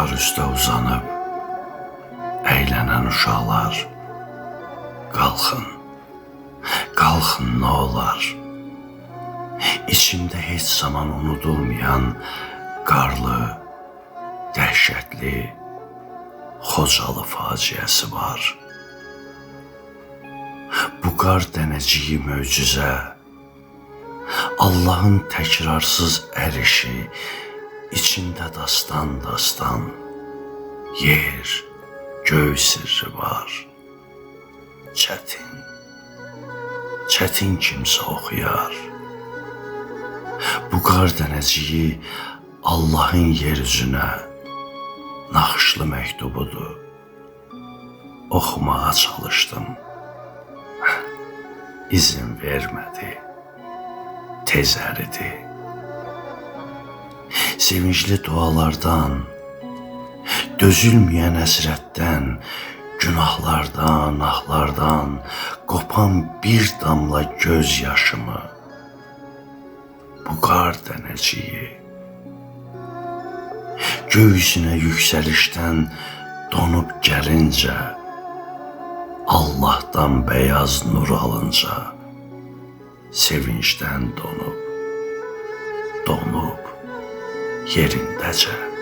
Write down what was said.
Qar üstə uzanıb əylənən uşaqlar, qalxın, qalxın nə olar. İçimdə heç zaman unudulmayan qarlı, dəhşətli Xocalı faciəsi var. Bu qar dənəciyi möcüzə, Allahın təkrarsız ərişi, içində dastan, yer, göy sirri var. Çətin kimsə oxuyar. Bu qar dənəciyi Allahın yer üzünə naxışlı məktubudur. Oxumağa çalışdım. İzin vermədi. Tez əridi. Sevincli dualardan, dözülməyən həsrətdən, günahlardan, ahlardan qopan bir damla göz yaşımı bu qar dənəciyi göğsünə yüksəlişdən donub gəlincə, Allahdan beyaz nur alınca, sevincdən donub yerindəcə.